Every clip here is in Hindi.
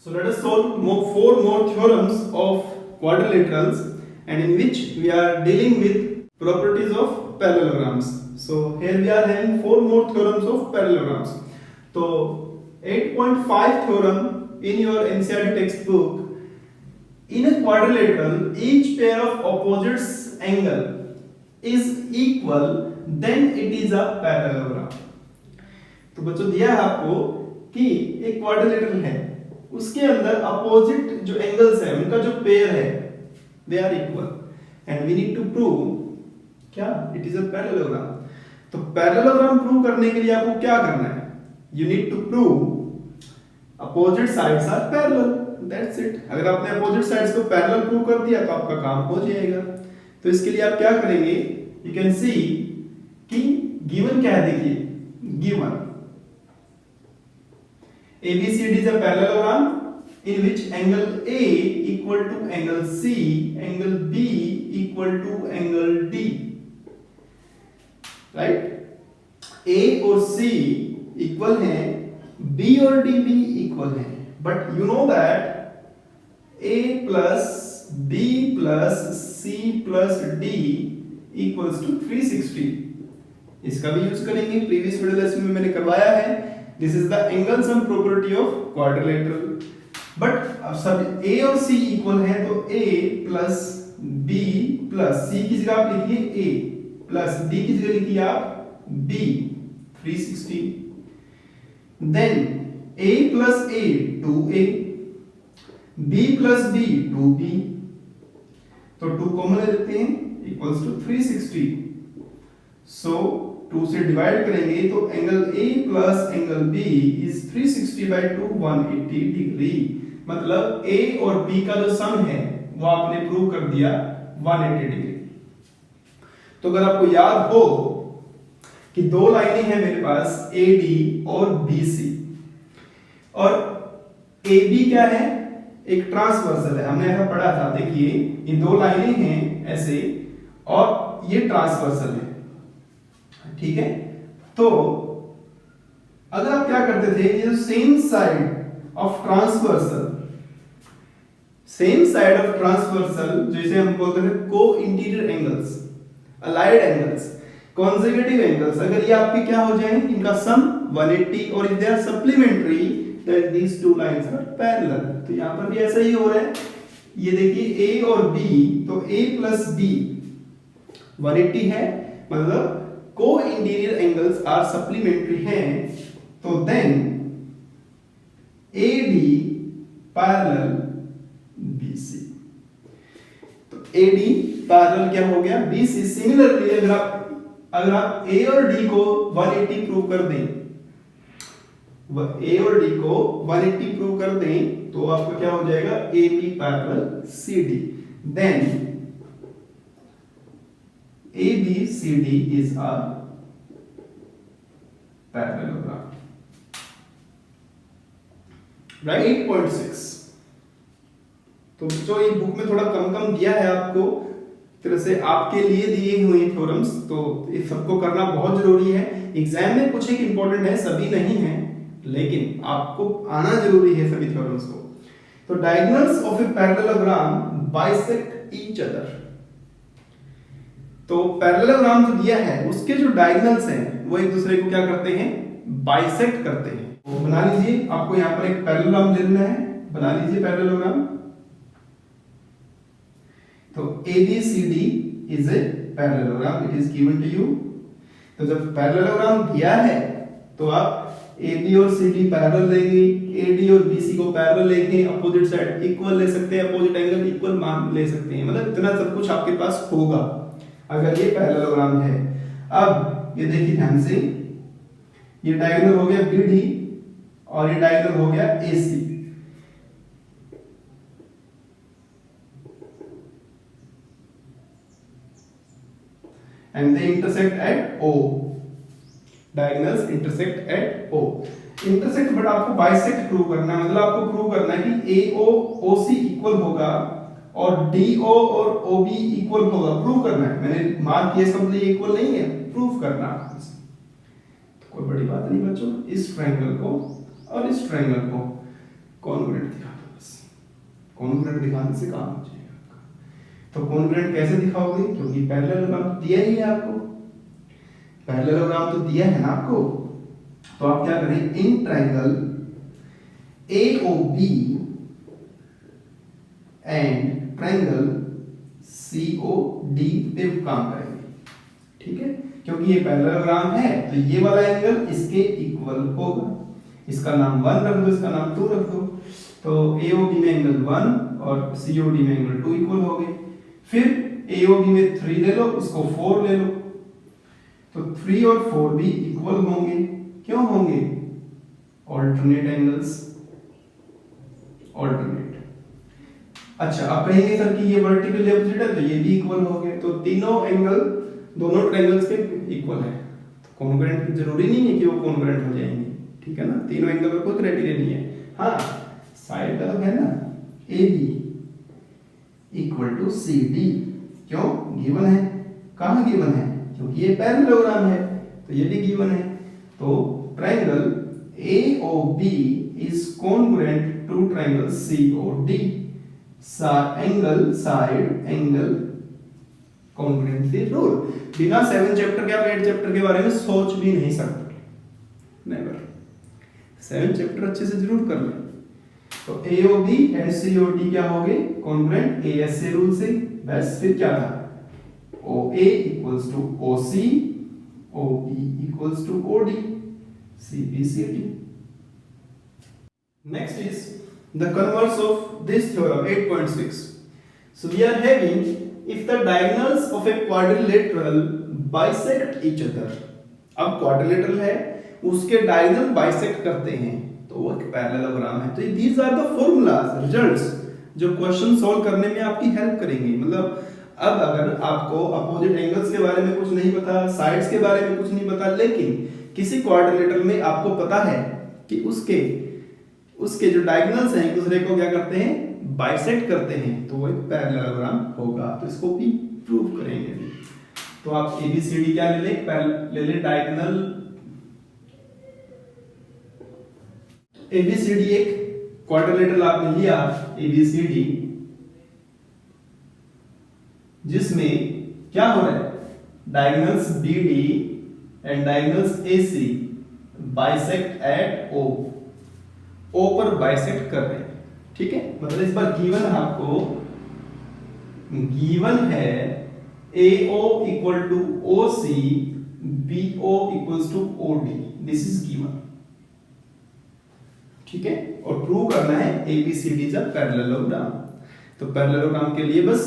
So let us solve four more theorems of quadrilaterals and in which we are dealing with properties of parallelograms. So here we are having four more theorems of parallelograms. So 8.5 theorem in your NCERT textbook. In a quadrilateral, each pair of opposites angle is equal, then it is a parallelogram. तो बच्चों दिया है आपको कि एक क्वाड्रिलेटरल है, उसके अंदर अपोजिट जो एंगल्स है उनका जो पेयर है they are equal and we need to prove क्या इट इज अ पैरेललोग्राम. तो पैरेललोग्राम प्रूव करने के लिए आपको क्या करना है, you need to prove opposite sides are parallel, that's it. अगर आपने अपोजिट साइड्स को पैरेलल प्रूव कर दिया तो आपका काम हो जाएगा. तो इसके लिए आप क्या करेंगे, यू कैन सी कि गिवन क्या है, देखिए given ABCD is a parallelogram in which angle A equal to angle C, angle B equal to angle D, right? A और C equal हैं, B और D भी equal हैं, but you know that A plus B plus C plus D equals to 360. इसका भी यूज करेंगे, प्रीवियस वीडियो लेसन में मैंने करवाया है. This is the angle sum property of quadrilateral. But अब सब A और C इक्वल हैं तो A plus B plus C की जगह आप लिखिए A plus D की जगह लिखिए आप B 360. Then A plus A 2A, B plus B 2B. तो 2 कॉमन ले लेते हैं इक्वल्स टू 360. So 2 से डिवाइड करेंगे तो angle A plus angle B is 360 by 2 180 degree. मतलब A और B का जो सम है वो आपने प्रूव कर दिया 180 डिग्री. तो अगर आपको याद हो कि दो लाइनें हैं मेरे पास AD और BC और AB क्या है, एक ट्रांसवर्सल है, हमने ऐसा पढ़ा था. देखिए ये दो लाइनें हैं ऐसे और ये ट्रांसवर्सल है, ठीक है. तो अगर आप क्या करते थे, ये same side of transversal, same side of transversal जैसे हम बोलते थे को interior angles, allied angles, consecutive angles, अगर ये आपके क्या हो जाए, इनका सम 180 और if they are supplementary that these two lines are parallel. तो यहां पर भी ऐसा ही हो रहा है. ये देखिए A और B, तो A प्लस B 180 है, मतलब को इंटीरियर एंगल्स आर सप्लीमेंट्री हैं. तो देन AD पैरेलल BC, तो AD पैरेलल क्या हो गया BC. सिमिलरली अगर आप A और D को 180 प्रूव कर दें, A और D को 180 प्रूव कर दें तो आपका क्या हो जाएगा AB parallel CD. Then ABCD is a parallelogram. Right? 8.6. तो जो ये बुक में थोड़ा कम दिया है आपको, तरह से आपके लिए दिए हुए थ्योरम्स, तो ये सबको करना बहुत जरूरी है. एग्जाम में कुछ एक इंपॉर्टेंट है, सभी नहीं है, लेकिन आपको आना जरूरी है सभी थ्योरम्स को. तो diagonals of a parallelogram bisect each other. तो पैरेललोग्राम जो दिया है उसके जो डायगोनल्स हैं वो एक दूसरे को क्या करते हैं, बाइसेक्ट करते हैं. तो बना लीजिए, आपको यहां पर एक पैरेललोग्राम लेना है, बना लीजिए पैरेललोग्राम. तो ABCD is a parallelogram, it is given to you. तो जब पैरेललोग्राम दिया है तो आप AB और CD पैरेलल लेंगे, AD और BC को पैरेलल लेंगे, अपोजिट साइड इक्वल ले सकते हैं, अपोजिट एंगल इक्वल मान ले सकते हैं. मतलब इतना सब कुछ आपके पास होगा अगर ये पैरेललोग्राम है. अब ये देखिए ध्यान से, ये डायगोनल हो गया BD और ये डायगोनल हो गया AC. And they intersect at O. Diagonals intersect at O. Intersect but आपको बाइसेक्ट प्रूव करना है, मतलब आपको प्रूव करना है कि AO OC इक्वल होगा और DO और OB इक्वल होगा. प्रूव करना है, मैंने मार्क किया इसका मतलब इक्वल नहीं है, प्रूव करना है. तो कोई बड़ी बात नहीं बच्चों. इस ट्रायंगल को और इस ट्रायंगल को कॉन्ग्रुएंट दिया. कॉन्ग्रुएंट दिखाने से काम हो जाएगा आपका। तो कॉन्ग्रुएंट कैसे दिखाओगे, क्योंकि पैरेललोग्राम तो दिया ही है आपको, पैरेललोग्राम तो दिया है ना आपको। तो आप क्या करें, in triangle AOB and triangle COD पे काम करेंगे, ठीक है, क्योंकि ये पैरेललोग्राम है तो ये वाला एंगल इसके इक्वल होगा। इसका नाम 1 रख दो, इसका नाम 2 रख दो। तो AOB में एंगल 1 और COD में एंगल 2 इक्वल हो गए। फिर AOB में 3 ले लो, इसको 4 ले लो, तो 3 और 4 भी इक्वल होंगे। क्यों होंगे, ऑल्टरनेट एंगल्स, ऑल्टरनेट। अच्छा, आप कहेंगे सर कि ये वर्टिकली ऑपोजिट है तो ये भी इक्वल हो गए, तो तीनों एंगल दोनों ट्रायंगल्स के इक्वल है, तो कॉन्ग्रुएंट जरूरी नहीं है कि वो कॉन्ग्रुएंट हो जाएंगे, ठीक है ना। तीनों एंगल का कोई क्राइटेरिया नहीं है। हाँ, साइड का तो है ना, AB इक्वल टू CD, क्यों, गिवन है। कहाँ गिवन है, क्योंकि ये पैरेललोग्राम है तो ये भी गिवन है। तो triangle AOB is congruent to triangle COD, side angle congruency rule. बिना 7 चैप्टर के आप 8 चैप्टर के बारे में सोच भी नहीं सकते, नेवर। 7 चैप्टर अच्छे से जरूर कर लें। तो AOB एंड COD क्या हो गए, कॉन्ग्रुएंट ASA रूल से। बस फिर क्या था, OA equals to OC, OB equals to OD, CBCD। Next is the converse of this theorem 8.6. So we are having, if the diagonals of a quadrilateral bisect each other, अब quadrilateral है उसके डायगोनल बाइसेक्ट करते हैं तो वो एक पैरेललोग्राम है। तो these are the formulas, results जो क्वेश्चन सॉल्व करने में आपकी हेल्प करेंगे। मतलब अब अगर आपको अपोजिट एंगल्स के बारे में कुछ नहीं पता, साइड्स के बारे में कुछ नहीं पता, लेकिन किसी क्वाड्रिलेटरल में आपको पता है कि उसके जो डायगोनल्स हैं एक दूसरे को क्या करते हैं, बाइसेक्ट करते हैं, तो वो एक पैरेललोग्राम होगा। तो इसको भी प्रूव करेंगे। तो आप ABCD क्या ले ले डायगोनल। ABCD एक क्वाड्रिलेटरल आपने लिया ABCD, जिसमें क्या हो रहा है, diagonals BD and diagonals AC bisect at O पर बाइसेक्ट कर रहे हैं, ठीक है। मतलब इस बार गिवन है आपको, गिवन है AO equal to OC, BO equals to OD, this is given, ठीक है। और प्रूव करना है ABCD इज अ पैरेललोग्राम। तो पैरेललोग्राम के लिए बस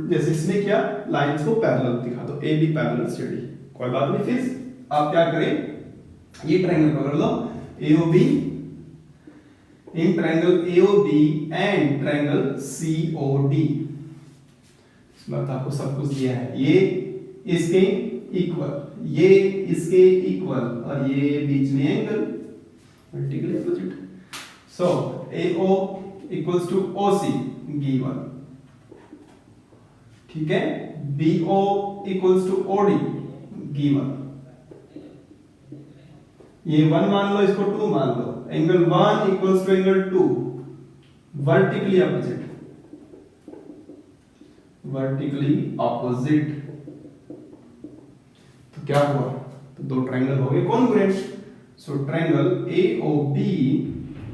जैसे इसमें क्या, लाइंस को पैरेलल दिखा दो, AB पैरेलल CD, कोई बात नहीं। फिर आप क्या करें, ये ट्रायंगल पकड़ लो AOB, in triangle AOB and triangle COD, इसमें आपको सब कुछ दिया है, ये इसके इक्वल, ये इसके इक्वल, और ये बीच में angle vertically opposite. So AO equals to OC given, ठीक है। BO equals to OD given, ये 1 मान लो, इसको 2 मान लो, angle 1 equals to angle 2, vertically opposite, vertically opposite. तो क्या हुआ, तो दो ट्रायंगल हो गए congruent. So triangle AOB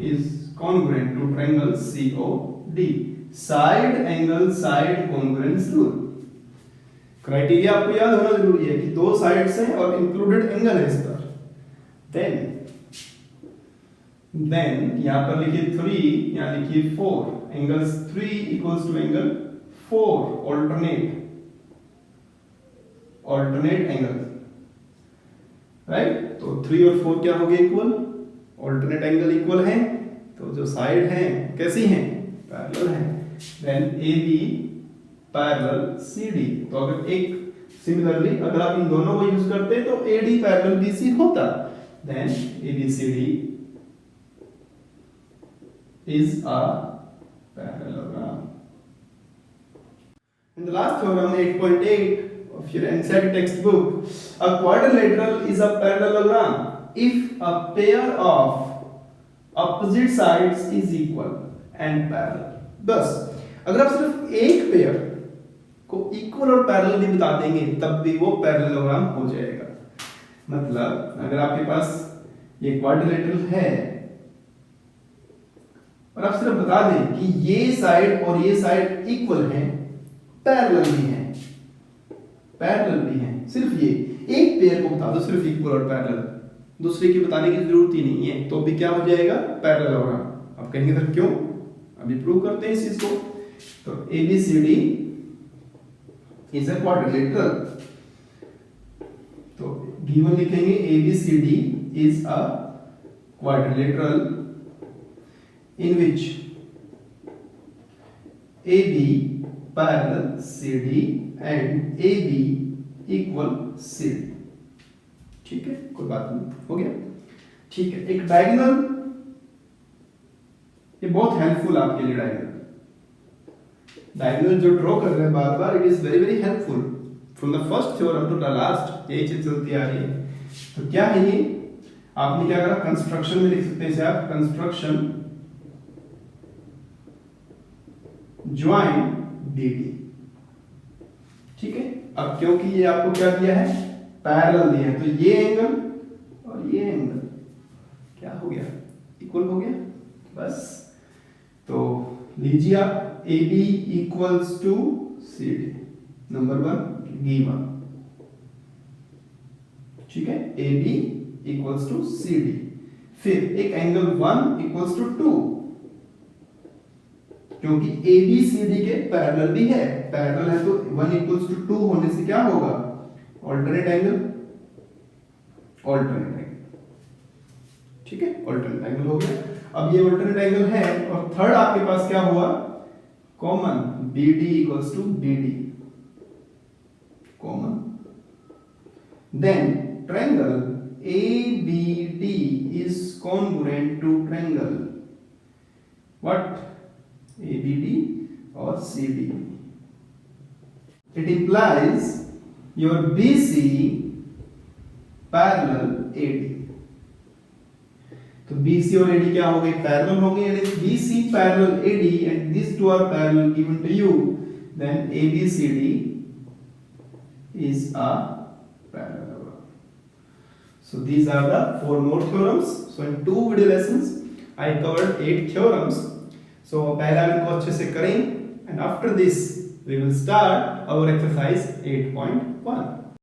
is congruent to triangle COD, side angle side congruence rule. Criteria आपको याद होना जरूरी है कि दो साइड्स हैं और इंक्लूडेड एंगल है इस पर। देन यहां पर लिखिए 3, यहां लिखिए 4, angles 3 equals to angle 4, alternate angle, right. तो 3 और 4 क्या हो गए, इक्वल, ऑल्टरनेट एंगल इक्वल है, तो जो साइड हैं कैसी हैं, पैरेलल हैं। देन AB पैरेलल CD, तो अगर एक सिमिलरली अगर आप इन दोनों को यूज करते तो AD पैरेलल BC होता। Then ABCD is a parallelogram. In the last theorem 8.8 of your NCERT textbook, a quadrilateral is a parallelogram if a pair of opposite sides is equal and parallel. बस अगर आप सिर्फ एक पेयर को इक्वल और पैरेलल भी बता देंगे तब भी वो पैरेललोग्राम हो जाएगा। मतलब अगर आपके पास ये क्वाड्रिलेटरल है और आप सिर्फ बता दें कि ये साइड और ये साइड इक्वल हैं, पैरेलल भी हैं, पैरेलल भी हैं, सिर्फ ये एक पेयर को बता दो सिर्फ इक्वल और पैरेलल, दूसरे की बताने की जरूरत ही नहीं है, तो भी क्या हो जाएगा पैरेललोग्राम। आप कहेंगे सर क्यों, अभी प्रूव करते हैं इस चीज को। तो ABCD इज अ क्वाड्रिलेटरल, तो गिवन लिखेंगे ABCD is a quadrilateral in which AB parallel CD and AB equal CD। ठीक है, कोई बात नहीं, हो गया। ठीक है, एक डायगोनल, ये बहुत हेल्पफुल आपके लिए डायगोनल जो ड्रॉ कर रहे हैं बार बार, it is very very helpful from the first theorem to the last, यही चीज चलती आ रही है। तो क्या है ये, आपने क्या करा, कंस्ट्रक्शन में लिख सकते हैं इसे आप, कंस्ट्रक्शन ज्वाइन BD। ठीक है, अब क्योंकि ये आपको क्या दिया है, पैरेलल दिया है, तो ये एंगल और ये एंगल क्या हो गया, इक्वल हो गया। बस तो लीजिए आप AB equals to CD, number 1 given. ठीक है, AB इक्वल्स टू CD, फिर एक एंगल 1 इक्वल्स टू 2, क्योंकि ABCD के पैरेलल भी है, पैरेलल है तो 1 इक्वल्स टू 2 होने से क्या होगा, ऑल्टरनेट एंगल, ऑल्टरनेट एंगल। ठीक है, ऑल्टरनेट एंगल हो गया। अब ये ऑल्टरनेट एंगल है और थर्ड आपके पास क्या हुआ, common, BD equals to BD common, then triangle ABD is congruent to triangle what, ABD or CD। It implies your BC parallel AD। तो BC और AD क्या हो गए, पैरेलल हो गए, यानी BC parallel AD and these two are parallel given to you, then ABCD is a parallelogram। So these are the 4 more theorems। So in 2 video lessons I covered 8 theorems। So पहला इनको अच्छे से करें and after this we will start our exercise 8.1।